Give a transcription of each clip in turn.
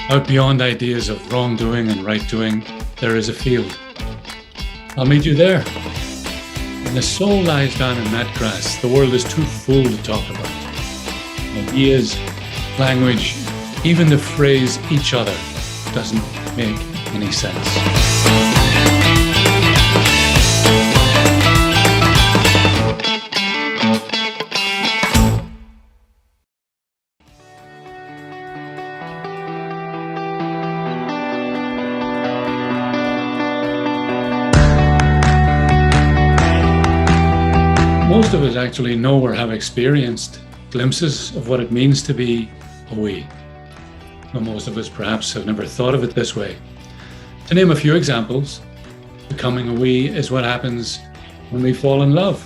Out beyond ideas of wrongdoing and right doing, there is a field. I'll meet you there. When the soul lies down in that grass, the world is too full to talk about. Ideas, language, even the phrase each other doesn't make any sense. Most of us actually know or have experienced glimpses of what it means to be a we. But most of us perhaps have never thought of it this way. To name a few examples, becoming a we is what happens when we fall in love.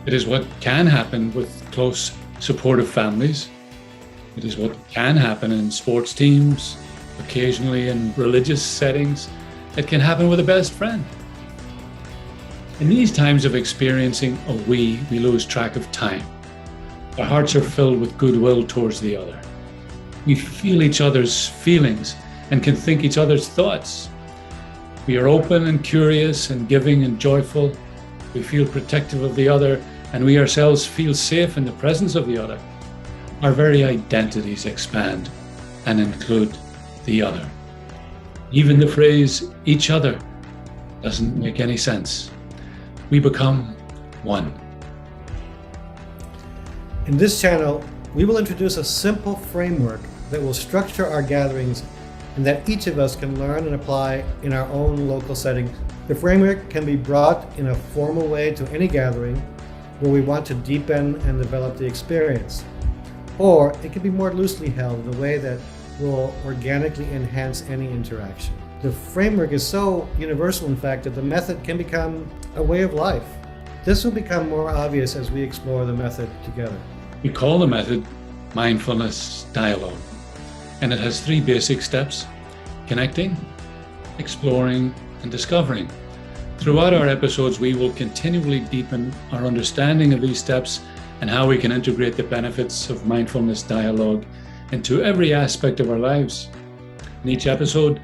It is what can happen with close, supportive families. It is what can happen in sports teams, occasionally in religious settings. It can happen with a best friend. In these times of experiencing a we lose track of time. Our hearts are filled with goodwill towards the other. We feel each other's feelings and can think each other's thoughts. We are open and curious and giving and joyful. We feel protective of the other, and we ourselves feel safe in the presence of the other. Our very identities expand and include the other. Even the phrase each other doesn't make any sense. We become one. In this channel, we will introduce a simple framework that will structure our gatherings and that each of us can learn and apply in our own local setting. The framework can be brought in a formal way to any gathering where we want to deepen and develop the experience. Or it can be more loosely held in a way that will organically enhance any interaction. The framework is so universal, in fact, that the method can become a way of life. This will become more obvious as we explore the method together. We call the method Mindfulness Dialogue, and it has 3 basic steps: connecting, exploring, and discovering. Throughout our episodes, we will continually deepen our understanding of these steps and how we can integrate the benefits of mindfulness dialogue into every aspect of our lives. In each episode,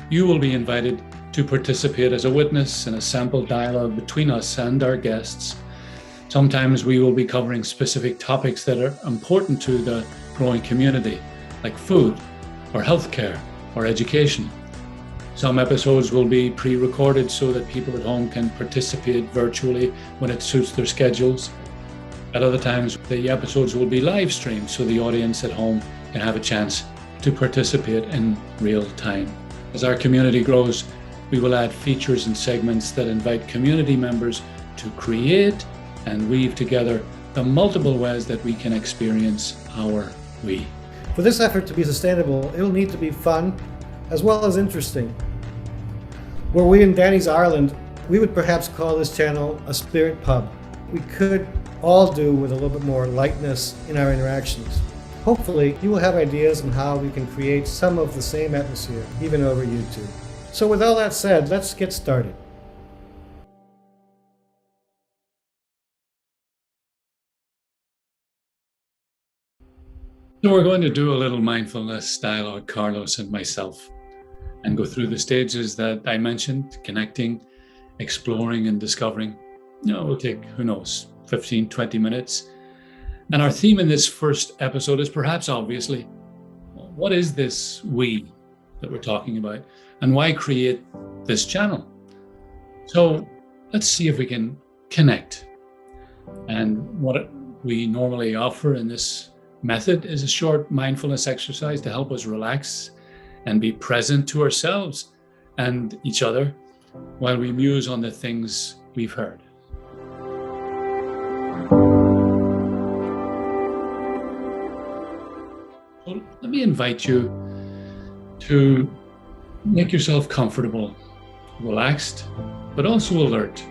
you will be invited to participate as a witness in a sample dialogue between us and our guests. Sometimes we will be covering specific topics that are important to the growing community, like food, or healthcare, or education. Some episodes will be pre-recorded so that people at home can participate virtually when it suits their schedules. At other times, the episodes will be live streamed so the audience at home can have a chance to participate in real time. As our community grows, we will add features and segments that invite community members to create and weave together the multiple ways that we can experience our we. For this effort to be sustainable, it will need to be fun as well as interesting. Were we in Danny's Ireland, we would perhaps call this channel a spirit pub. We could all do with a little bit more lightness in our interactions. Hopefully, you will have ideas on how we can create some of the same atmosphere, even over YouTube. So with all that said, let's get started. So we're going to do a little mindfulness dialogue, Carlos and myself, and go through the stages that I mentioned: connecting, exploring, and discovering. We'll take, 15, 20 minutes. And our theme in this first episode is perhaps obviously, what is this we that we're talking about, and why create this channel? So let's see if we can connect. And what we normally offer in this method is a short mindfulness exercise to help us relax and be present to ourselves and each other while we muse on the things we've heard. So let me invite you to make yourself comfortable, relaxed, but also alert.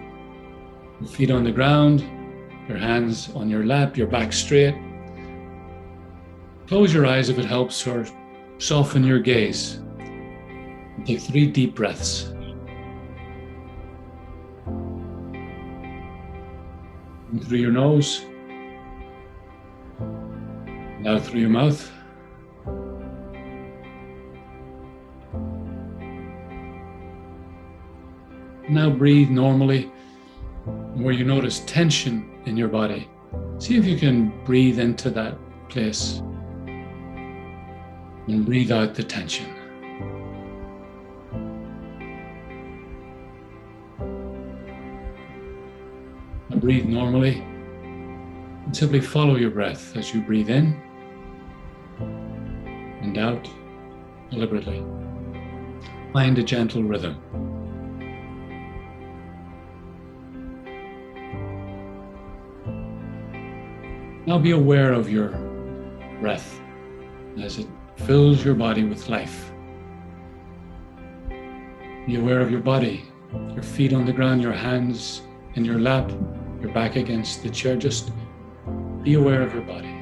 Your feet on the ground, your hands on your lap, your back straight. Close your eyes if it helps, or soften your gaze. And take 3 deep breaths. In through your nose, and out through your mouth. Now breathe normally, where you notice tension in your body. See if you can breathe into that place and breathe out the tension. Now breathe normally and simply follow your breath as you breathe in and out deliberately. Find a gentle rhythm. Now be aware of your breath as it fills your body with life. Be aware of your body, your feet on the ground, your hands in your lap, your back against the chair. Just be aware of your body.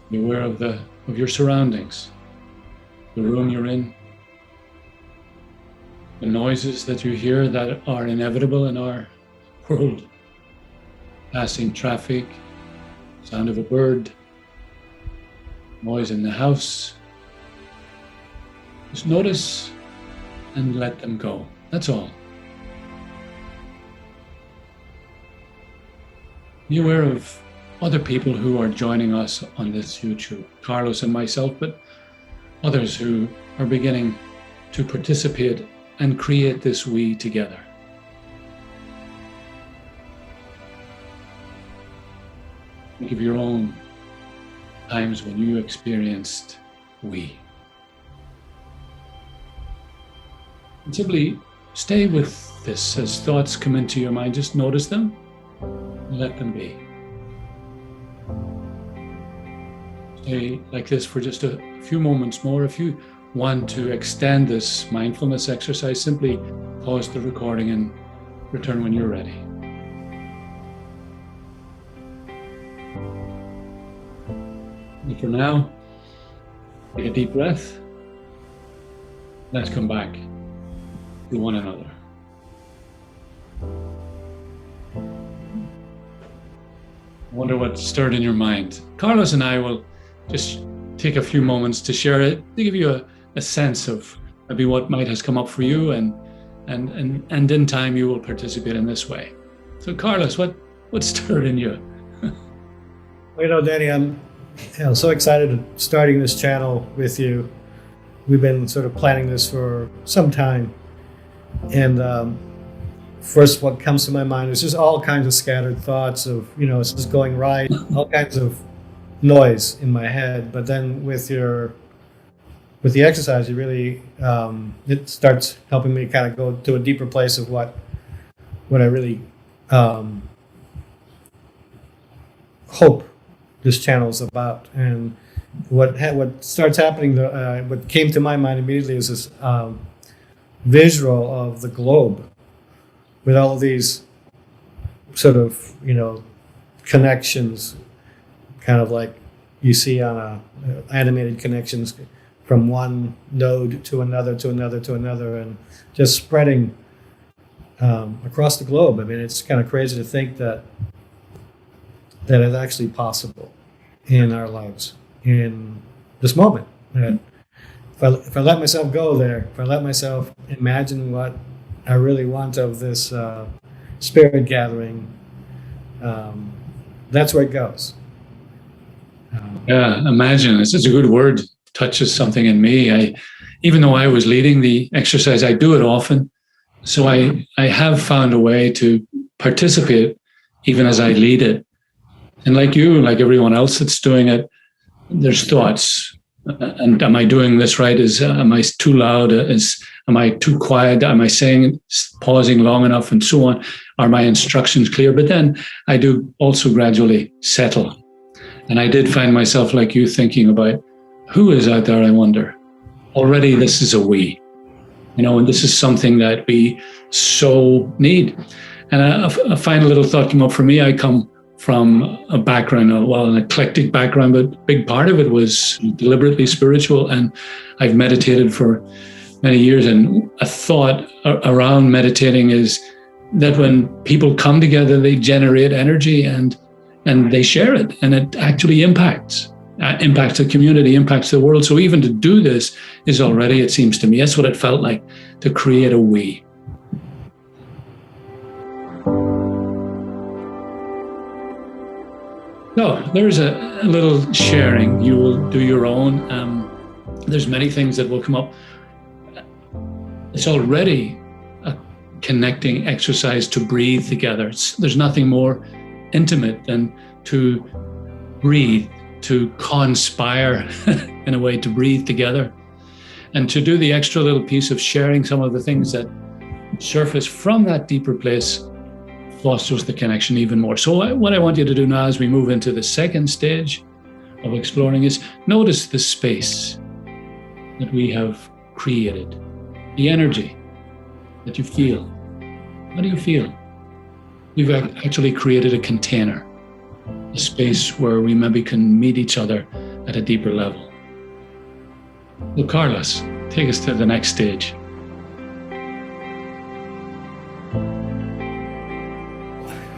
Be aware of your surroundings, the room you're in, the noises that you hear that are inevitable in our world. Passing traffic, sound of a bird, noise in the house. Just notice and let them go. That's all. Be aware of other people who are joining us on this YouTube, Carlos and myself, but others who are beginning to participate and create this we together. Think of your own times when you experienced we. And simply stay with this as thoughts come into your mind. Just notice them and let them be. Stay like this for just a few moments more. If you want to extend this mindfulness exercise, simply pause the recording and return when you're ready. And for now, take a deep breath. Let's come back to one another. I wonder what stirred in your mind. Carlos and I will just take a few moments to share it, to give you a sense of maybe what might has come up for you, and in time you will participate in this way. So Carlos, what stirred in you? Well, Danny, I'm so excited starting this channel with you. We've been sort of planning this for some time. And first what comes to my mind is just all kinds of scattered thoughts of, it's just going right, all kinds of noise in my head. But then with the exercise, you really, it starts helping me kind of go to a deeper place of what I really hope this channel is about. And what starts happening, what came to my mind immediately is this visual of the globe with all of these sort of, connections, kind of like you see on animated connections from one node to another, to another, to another, and just spreading across the globe. I mean, it's kind of crazy to think that it's actually possible in our lives in this moment. That if I let myself go there, if I let myself imagine what I really want of this spirit gathering, that's where it goes. Yeah, imagine. It's such a good word. Touches something in me. Even though I was leading the exercise, I do it often. So I have found a way to participate even as I lead it. And like you, like everyone else that's doing it, there's thoughts. And am I doing this right? Am I too loud? Am I too quiet? Am I pausing long enough, and so on? Are my instructions clear? But then I do also gradually settle. And I did find myself, like you, thinking about who is out there, I wonder. Already this is a we, and this is something that we so need. And a final little thought came up for me. I come from a background, an eclectic background, but a big part of it was deliberately spiritual. And I've meditated for many years, and a thought around meditating is that when people come together, they generate energy and they share it, and it actually impacts the community, impacts the world. So even to do this is already, it seems to me, that's what it felt like, to create a we. So there's a little sharing. You will do your own. There's many things that will come up. It's already a connecting exercise to breathe together. There's nothing more intimate than to breathe, to conspire in a way, to breathe together, and to do the extra little piece of sharing some of the things that surface from that deeper place fosters the connection even more. So what I want you to do now as we move into the second stage of exploring is notice the space that we have created, the energy that you feel. How do you feel? We've actually created a container, a space where we maybe can meet each other at a deeper level. Well, Carlos, take us to the next stage.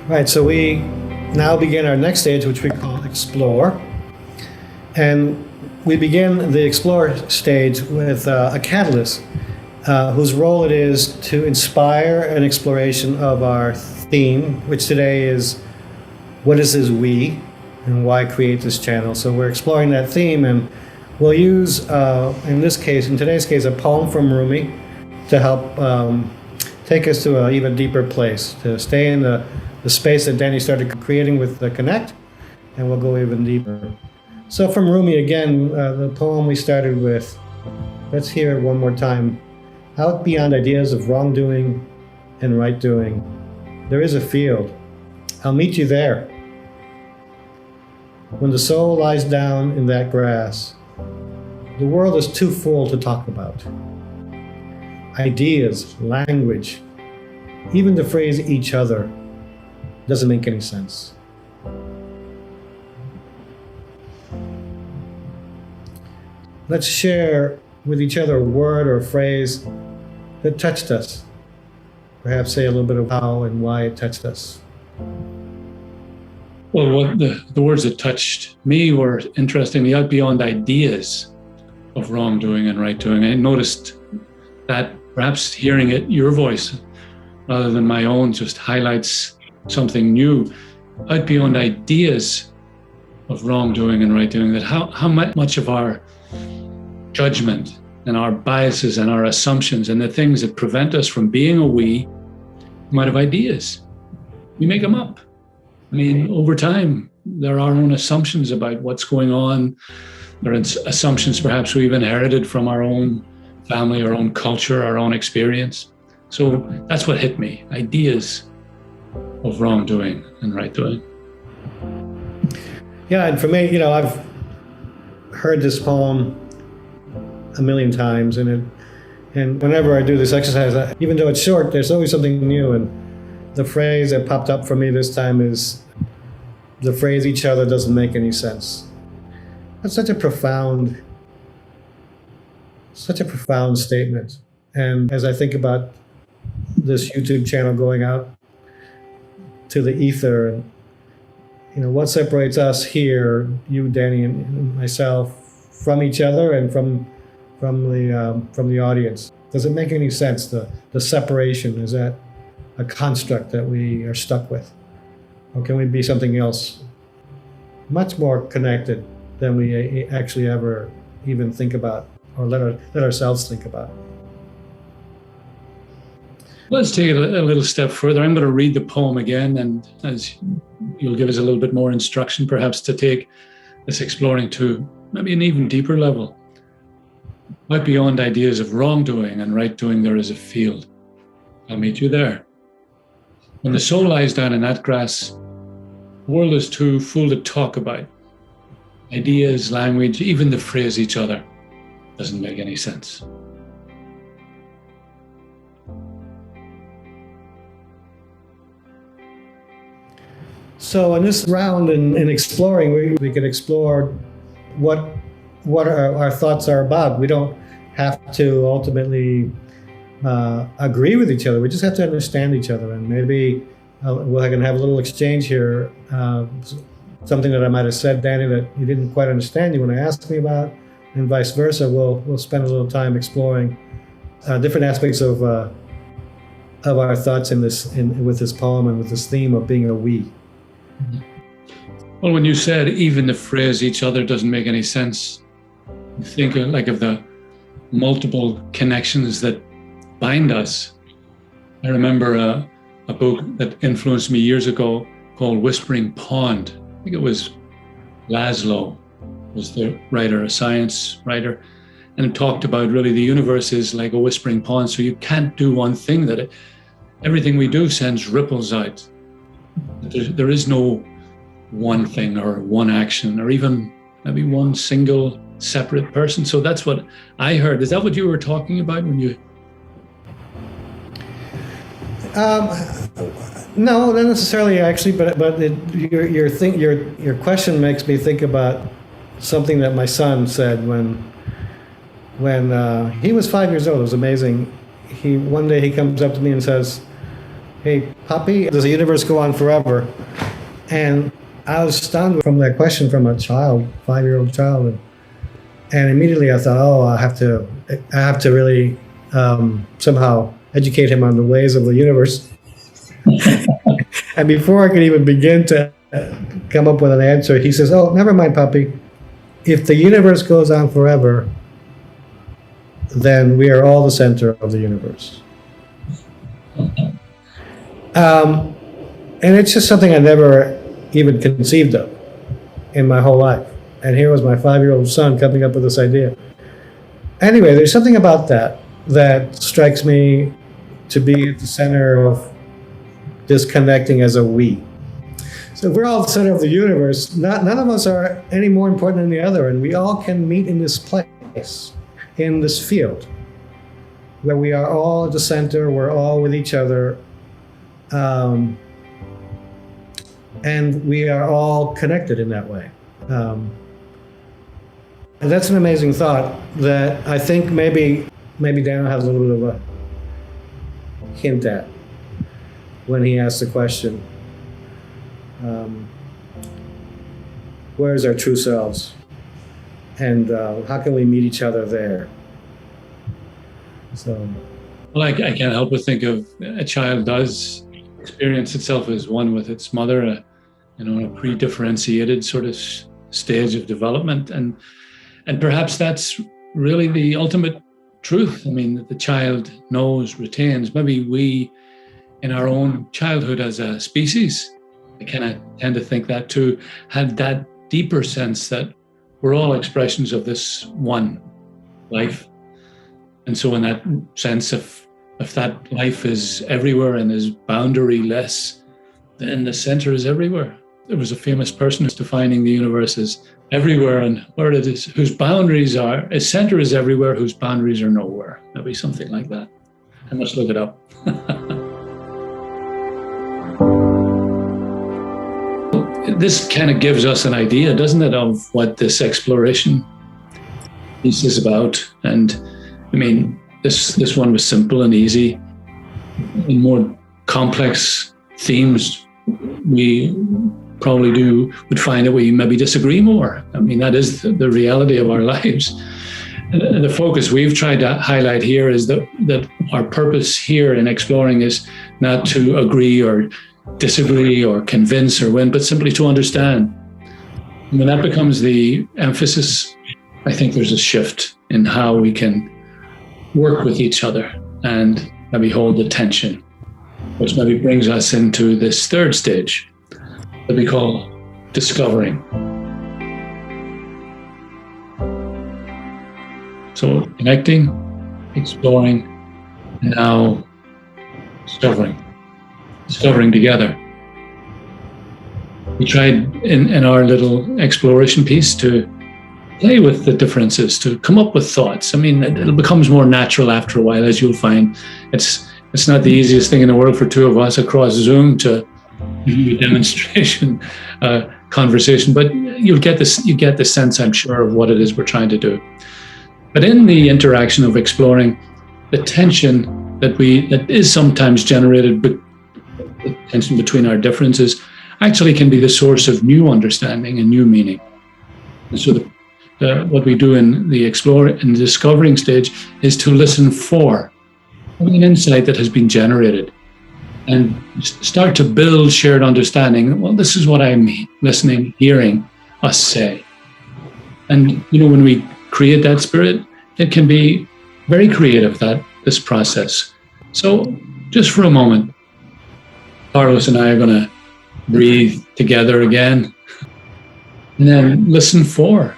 Right, so we now begin our next stage, which we call explore. And we begin the explore stage with a catalyst whose role it is to inspire an exploration of our theme, which today is, what is this we, and why create this channel? So we're exploring that theme, and we'll use, in today's case, a poem from Rumi to help take us to an even deeper place, to stay in the space that Danny started creating with the Connect, and we'll go even deeper. So from Rumi again, the poem we started with, let's hear it one more time. Out beyond ideas of wrongdoing and right doing, there is a field. I'll meet you there. When the soul lies down in that grass, the world is too full to talk about. Ideas, language, even the phrase each other doesn't make any sense. Let's share with each other a word or a phrase that touched us. Perhaps say a little bit of how and why it touched us. Well, what the words that touched me were, interestingly, out beyond ideas of wrongdoing and right doing. I noticed that perhaps hearing it, your voice, rather than my own, just highlights something new. Out beyond ideas of wrongdoing and right doing, that how much of our judgment and our biases and our assumptions and the things that prevent us from being a we come out of ideas. We make them up. I mean, over time, there are our own assumptions about what's going on. There are assumptions perhaps we've inherited from our own family, our own culture, our own experience. So that's what hit me, ideas of wrongdoing and right doing. Yeah, and for me, I've heard this poem a million times, and whenever I do this exercise, even though it's short, there's always something new. And the phrase that popped up for me this time is the phrase "each other" doesn't make any sense. That's such a profound statement. And as I think about this YouTube channel going out to the ether, and what separates us here, you, Danny, and myself, from each other and from the audience? Does it make any sense? The separation, is that a construct that we are stuck with, or can we be something else, much more connected than we actually ever even think about, or let ourselves think about? Let's take it a little step further. I'm going to read the poem again, and as you'll give us a little bit more instruction, perhaps, to take this exploring to maybe an even deeper level. Out beyond ideas of wrongdoing and right doing, there is a field. I'll meet you there. When the soul lies down in that grass, the world is too full to talk about. Ideas, language, even the phrase "each other" doesn't make any sense. So in this round in exploring, we can explore what our thoughts are about. We don't have to ultimately agree with each other. We just have to understand each other, and maybe we're going to have a little exchange here. Something that I might have said, Danny, that you didn't quite understand, you want to ask me about, and vice versa. We'll spend a little time exploring different aspects of our thoughts with this poem and with this theme of being a we. Well, when you said even the phrase "each other" doesn't make any sense, think of the multiple connections that bind us. I remember a book that influenced me years ago called Whispering Pond. I think it was Laszlo was the writer, a science writer, and it talked about really the universe is like a whispering pond. So you can't do one thing, everything we do sends ripples out. There is no one thing or one action or even maybe one single separate person. So that's what I heard. Is that what you were talking about when you? No, not necessarily actually, but your question makes me think about something that my son said when he was 5 years old. It was amazing. One day he comes up to me and says, "Hey, Papi, does the universe go on forever?" And I was stunned from that question from a child, 5-year-old child, and immediately I thought, "Oh, I have to really somehow educate him on the ways of the universe." And before I could even begin to come up with an answer, he says, "Oh, never mind, Papi. If the universe goes on forever, then we are all the center of the universe." And it's just something I never even conceived of in my whole life. And here was my 5-year-old son coming up with this idea. Anyway, there's something about that strikes me to be at the center of this connecting as a we. So if we're all the center of the universe, none of us are any more important than the other, and we all can meet in this place, in this field, where we are all at the center, we're all with each other, and we are all connected in that way. And that's an amazing thought that I think maybe Daniel has a little bit of a hint at when he asks the question, where's our true selves? And how can we meet each other there? So, well, I can't help but think of a child does experience itself as one with its mother, a pre-differentiated sort of stage of development, and perhaps that's really the ultimate truth. I mean, that the child knows, retains. Maybe we, in our own childhood as a species, I kind of tend to think that too, had that deeper sense that we're all expressions of this one life. And so in that sense, if that life is everywhere and is boundaryless, then the center is everywhere. There was a famous person who's defining the universe as everywhere, and where it is, whose boundaries are, its center is everywhere, whose boundaries are nowhere. Maybe something like that. I must look it up. This kind of gives us an idea, doesn't it, of what this exploration piece is about. And I mean, this one was simple and easy. In more complex themes, we probably would find that we maybe disagree more. I mean, that is the reality of our lives. And the focus we've tried to highlight here is that our purpose here in exploring is not to agree or disagree or convince or win, but simply to understand. And when that becomes the emphasis, I think there's a shift in how we can work with each other and maybe hold the tension, which maybe brings us into this third stage that we call discovering. So connecting, exploring, and now discovering together. We tried in our little exploration piece to play with the differences, to come up with thoughts. I mean, it becomes more natural after a while, as you'll find. It's not the easiest thing in the world for two of us across Zoom to do a demonstration conversation, but you get the sense, I'm sure, of what it is we're trying to do. But in the interaction of exploring the tension that is sometimes generated, but the tension between our differences actually can be the source of new understanding and new meaning. And so what we do in the exploring and discovering stage is to listen for an insight that has been generated and start to build shared understanding. Well, this is what I'm listening, hearing us say. And, when we create that spirit, it can be very creative, this process. So just for a moment, Carlos and I are going to breathe together again, and then listen for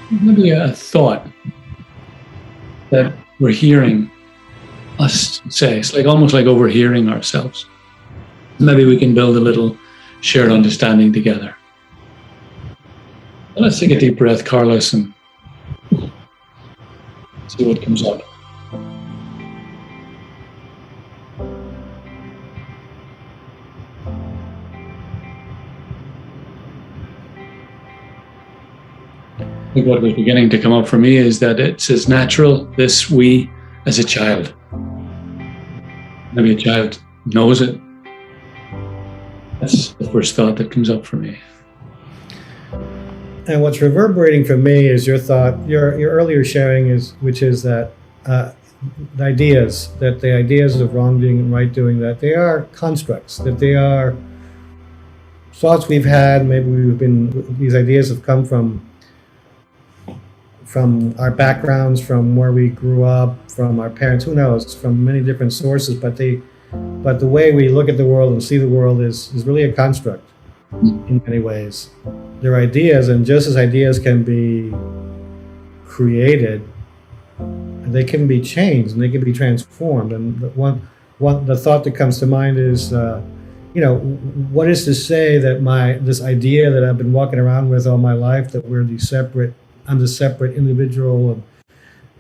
maybe a thought that we're hearing us say. It's almost like overhearing ourselves. Maybe we can build a little shared understanding together. Let's take a deep breath, Carlos, and see what comes up. I think what was beginning to come up for me is that it's as natural, this we, as a child. Maybe a child knows it. That's the first thought that comes up for me. And what's reverberating for me is your thought, your earlier sharing which is that the ideas of wrongdoing and right doing, that they are constructs, that they are thoughts we've had. Maybe these ideas have come from our backgrounds, from where we grew up, from our parents, who knows, from many different sources. But the way we look at the world and see the world is really a construct in many ways. They're ideas, and just as ideas can be created, they can be changed and they can be transformed. And the thought that comes to mind is, what is to say that this idea that I've been walking around with all my life, that I'm the separate individual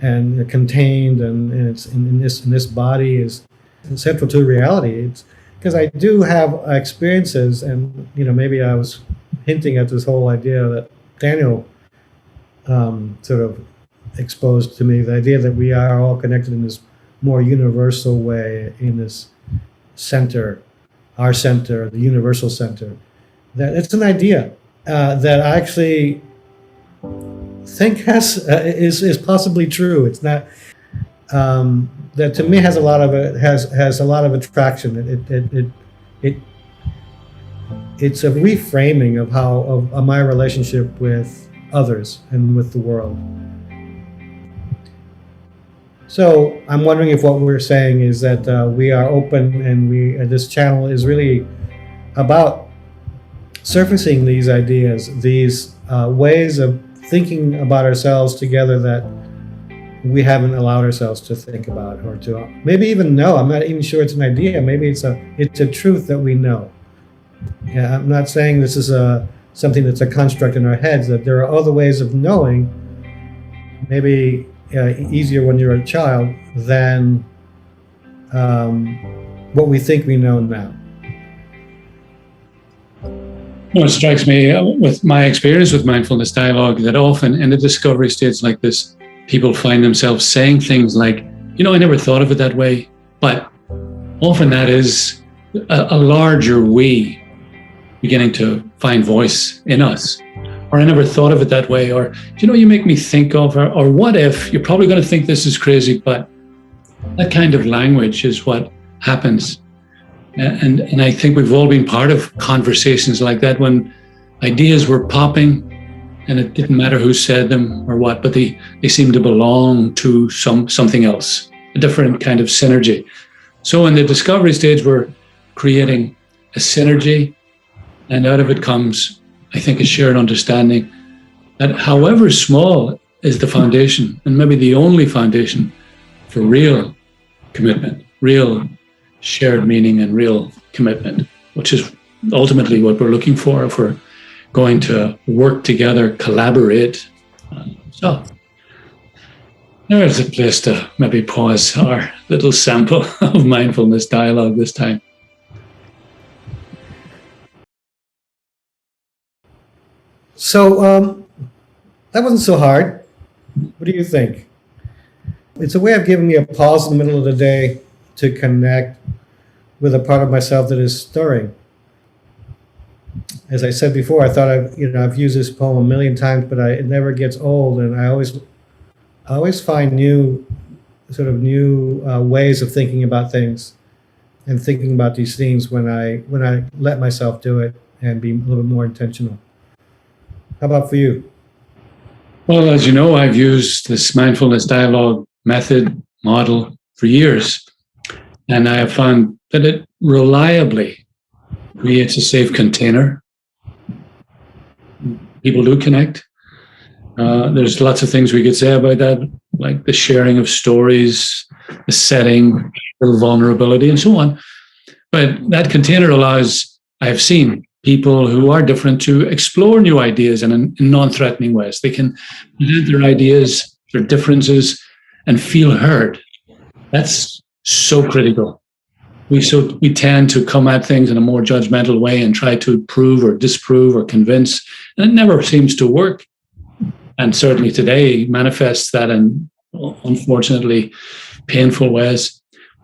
and contained, and it's in this body, is central to reality. It's because I do have experiences, and maybe I was hinting at this whole idea that Daniel sort of exposed to me, the idea that we are all connected in this more universal way, in this center, our center, the universal center. That it's an idea that I actually think is possibly true. It's not that to me has a lot of attraction. It's a reframing of my relationship with others and with the world. So I'm wondering if what we're saying is that we are open, and this channel is really about surfacing these ideas, these ways of thinking about ourselves together that we haven't allowed ourselves to think about, or to maybe even know. I'm not even sure it's an idea. Maybe it's a truth that we know. Yeah, I'm not saying this is something that's a construct in our heads, that there are other ways of knowing, maybe easier when you're a child, than what we think we know now. It strikes me with my experience with mindfulness dialogue that often in a discovery stage like this, people find themselves saying things like, I never thought of it that way, but often that is a larger we beginning to find voice in us. Or I never thought of it that way, or you make me think of, or what if, you're probably going to think this is crazy, but that kind of language is what happens. And I think we've all been part of conversations like that, when ideas were popping and it didn't matter who said them or what, but they seemed to belong to something else, a different kind of synergy. So in the discovery stage, we're creating a synergy, and out of it comes, I think, a shared understanding that, however small, is the foundation, and maybe the only foundation for real commitment, real shared meaning and real commitment, which is ultimately what we're looking for if we're going to work together, collaborate. So there's a place to maybe pause our little sample of mindfulness dialogue this time. So that wasn't so hard. What do you think? it's a way of giving me a pause in the middle of the day to connect with a part of myself that is stirring. As I said before, I thought I've used this poem a million times, but it never gets old, and I always find new ways of thinking about things and thinking about these themes when I let myself do it and be a little bit more intentional. How about for you? Well, as you know, I've used this mindfulness dialogue method model for years, and I have found that it reliably creates a safe container. People do connect. There's lots of things we could say about that, like the sharing of stories, the setting, the vulnerability, and so on. But that container allows, I have seen people who are different to explore new ideas in non-threatening ways. They can present their ideas, their differences, and feel heard. That's so critical. We tend to come at things in a more judgmental way and try to prove or disprove or convince, and it never seems to work. And certainly today manifests that in, unfortunately, painful ways.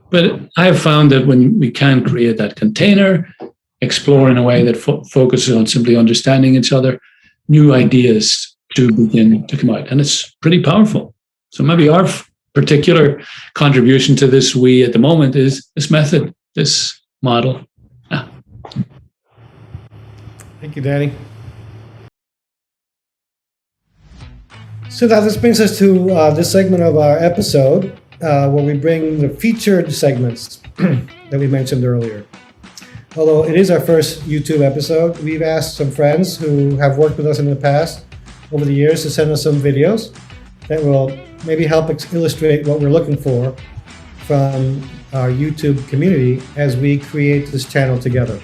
But I have found that when we can create that container, explore in a way that focuses on simply understanding each other, new ideas do begin to come out. And it's pretty powerful. So maybe our particular contribution to this at the moment is this method, this model. Thank you, Danny. So now this brings us to this segment of our episode where we bring the featured segments that we mentioned earlier. Although it is our first YouTube episode, we've asked some friends who have worked with us in the past over the years to send us some videos that will maybe help illustrate what we're looking for from our YouTube community as we create this channel together.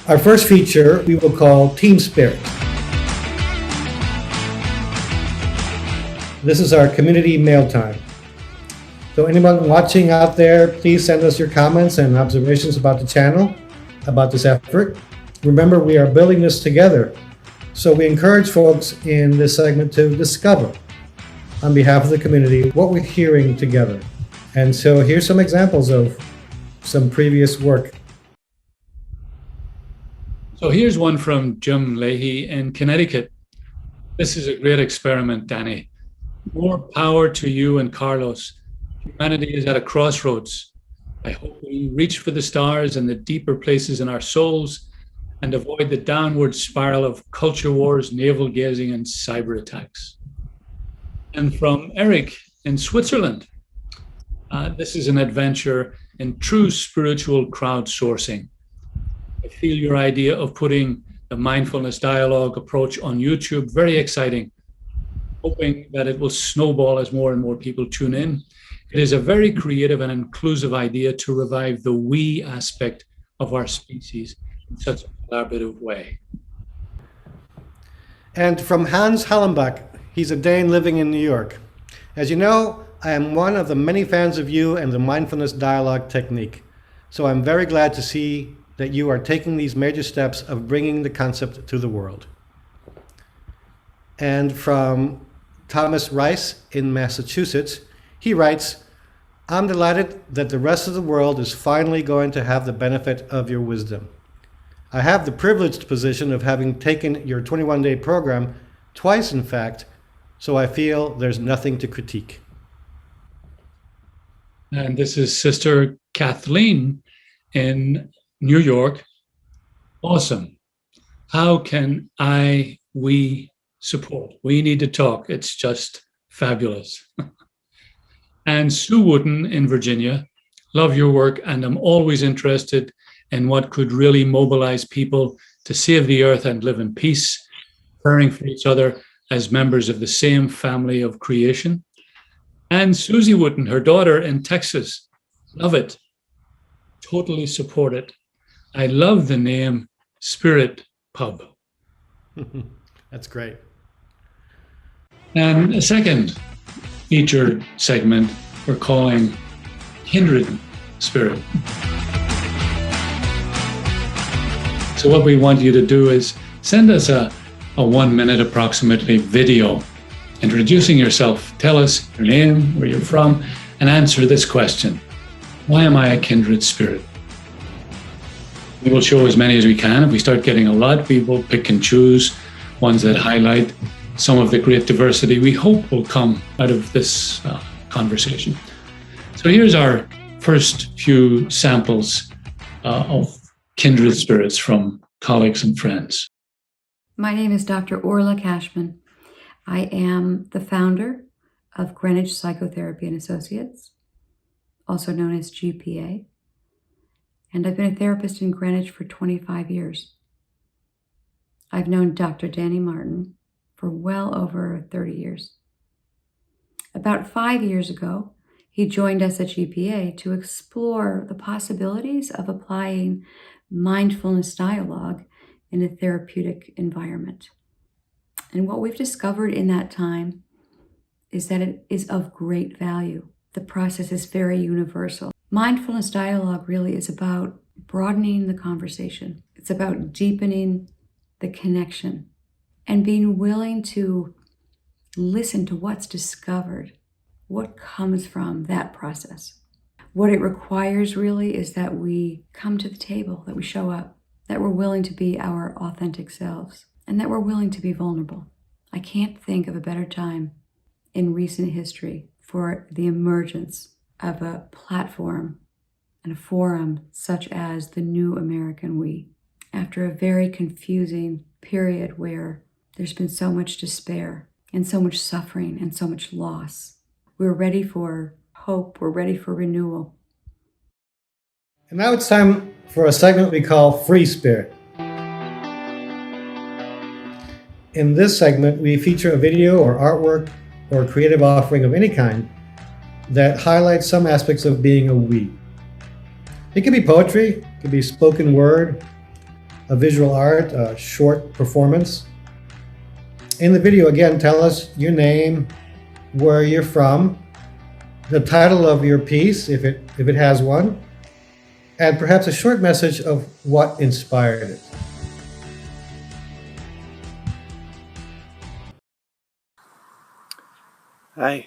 Our first feature we will call Team Spirit. This is our community mail time. So anyone watching out there, please send us your comments and observations about the channel, about this effort. Remember, we are building this together. So we encourage folks in this segment to discover, on behalf of the community, what we're hearing together. And so here's some examples of some previous work. So here's one from Jim Leahy in Connecticut. This is a great experiment, Danny. More power to you and Carlos. Humanity is at a crossroads. I hope we reach for the stars and the deeper places in our souls and avoid the downward spiral of culture wars, navel gazing, and cyber attacks. And from Eric in Switzerland, this is an adventure in true spiritual crowdsourcing. I feel your idea of putting the mindfulness dialogue approach on YouTube very exciting, hoping that it will snowball as more and more people tune in. It is a very creative and inclusive idea to revive the we aspect of our species in such a collaborative way. And from Hans Hallenbach, he's a Dane living in New York. As you know, I am one of the many fans of you and the mindfulness dialogue technique. So I'm very glad to see that you are taking these major steps of bringing the concept to the world. And from Thomas Rice in Massachusetts, he writes, I'm delighted that the rest of the world is finally going to have the benefit of your wisdom. I have the privileged position of having taken your 21-day program twice, in fact, so I feel there's nothing to critique. And this is Sister Kathleen in New York. Awesome. How can we support? We need to talk. It's just fabulous. And Sue Wooten in Virginia, love your work, and I'm always interested in what could really mobilize people to save the earth and live in peace, caring for each other as members of the same family of creation. And Susie Wooten, her daughter in Texas, love it, totally support it. I love the name Spirit Pub. That's great. And a second featured segment we're calling Kindred Spirit. So what we want you to do is send us a 1 minute approximately video introducing yourself. Tell us your name, where you're from, and answer this question. Why am I a kindred spirit? We will show as many as we can. If we start getting a lot, we will pick and choose ones that highlight some of the great diversity we hope will come out of this conversation. So here's our first few samples of kindred spirits from colleagues and friends. My name is Dr. Orla Cashman. I am the founder of Greenwich Psychotherapy and Associates, also known as GPA, and I've been a therapist in Greenwich for 25 years. I've known Dr. Danny Martin for well over 30 years. About 5 years ago, he joined us at GPA to explore the possibilities of applying mindfulness dialogue in a therapeutic environment. And what we've discovered in that time is that it is of great value. The process is very universal. Mindfulness dialogue really is about broadening the conversation. It's about deepening the connection and being willing to listen to what's discovered, what comes from that process. What it requires really is that we come to the table, that we show up, that we're willing to be our authentic selves, and that we're willing to be vulnerable. I can't think of a better time in recent history for the emergence of a platform and a forum such as the New American We. After a very confusing period where there's been so much despair and so much suffering and so much loss, we're ready for hope, we're ready for renewal. And now it's time for a segment we call Free Spirit. In this segment, we feature a video or artwork or creative offering of any kind that highlights some aspects of being a we. It could be poetry, it could be spoken word, a visual art, a short performance. In the video, again, tell us your name, where you're from, the title of your piece, if it has one, and perhaps a short message of what inspired it. Hi,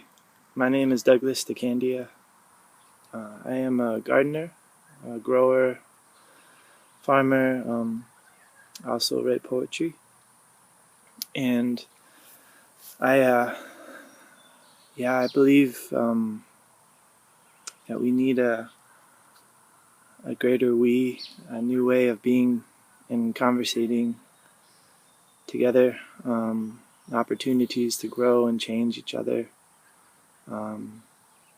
my name is Douglas DeCandia. I am a gardener, a grower, farmer, also write poetry. And I believe that we need a greater we, a new way of being and conversating together, opportunities to grow and change each other.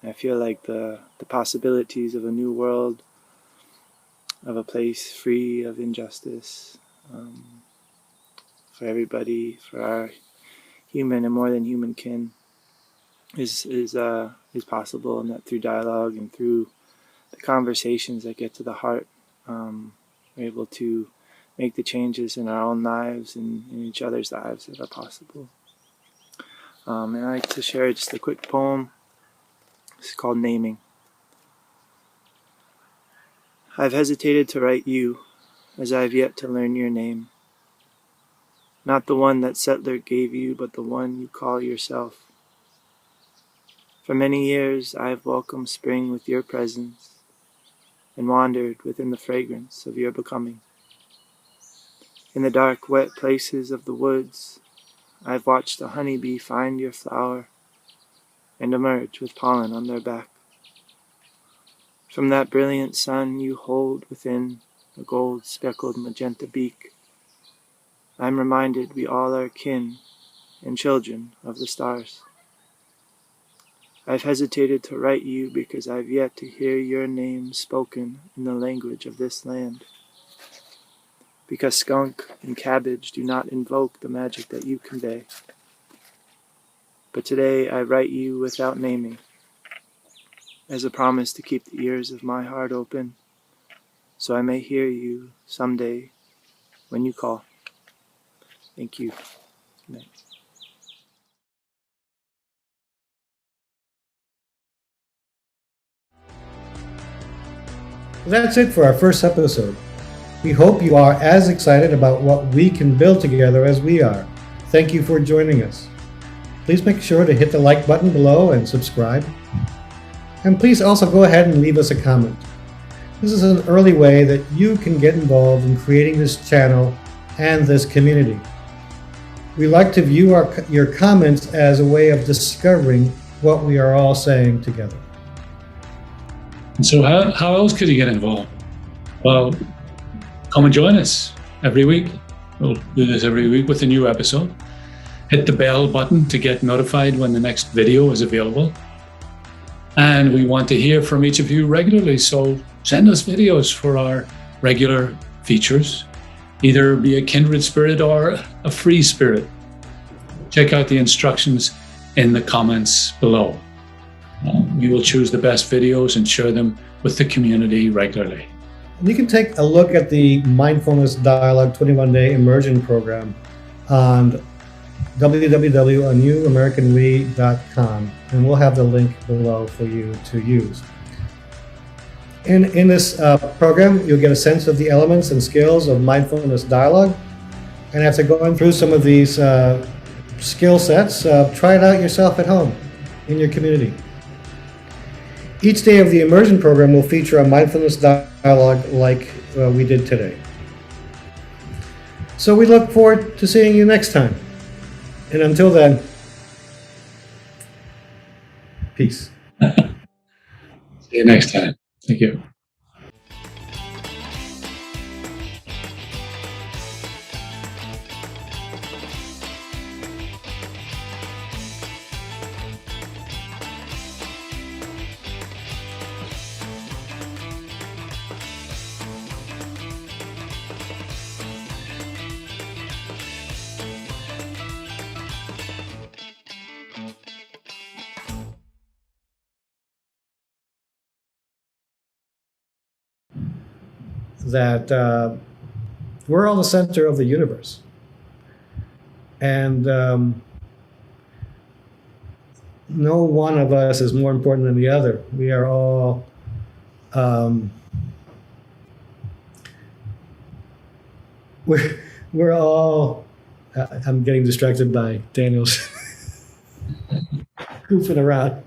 I feel like the possibilities of a new world, of a place free of injustice, for everybody, for our human and more than human kin, is possible, and that through dialogue and through the conversations that get to the heart, we're able to make the changes in our own lives and in each other's lives that are possible. And I'd like to share just a quick poem. It's called Naming. I've hesitated to write you, as I've yet to learn your name. Not the one that settler gave you, but the one you call yourself. For many years I've welcomed spring with your presence and wandered within the fragrance of your becoming. In the dark, wet places of the woods, I've watched a honeybee find your flower and emerge with pollen on their back. From that brilliant sun you hold within a gold-speckled magenta beak, I'm reminded we all are kin and children of the stars. I've hesitated to write you because I've yet to hear your name spoken in the language of this land. Because skunk and cabbage do not invoke the magic that you convey. But today I write you without naming, as a promise to keep the ears of my heart open, so I may hear you someday when you call. Thank you. Good night. That's it for our first episode. We hope you are as excited about what we can build together as we are. Thank you for joining us. please make sure to hit the like button below and subscribe. And please also go ahead and leave us a comment. This is an early way that you can get involved in creating this channel and this community. We like to view your comments as a way of discovering what we are all saying together. And so how else could you get involved? Well, come and join us every week. We'll do this every week with a new episode. Hit the bell button to get notified when the next video is available. And we want to hear from each of you regularly, so send us videos for our regular features, either be a kindred spirit or a free spirit. Check out the instructions in the comments below. We will choose the best videos and share them with the community regularly. You can take a look at the Mindfulness Dialogue 21-Day Immersion Program on www.newamericanwe.com, and we'll have the link below for you to use. In this program, you'll get a sense of the elements and skills of mindfulness dialogue, and after going through some of these skill sets, try it out yourself at home in your community. Each day of the immersion program will feature a mindfulness dialogue like we did today. So we look forward to seeing you next time. And until then, peace. See you next time. Thank you. That we're all the center of the universe. And no one of us is more important than the other. We are all we're all I'm getting distracted by Daniel's goofing around.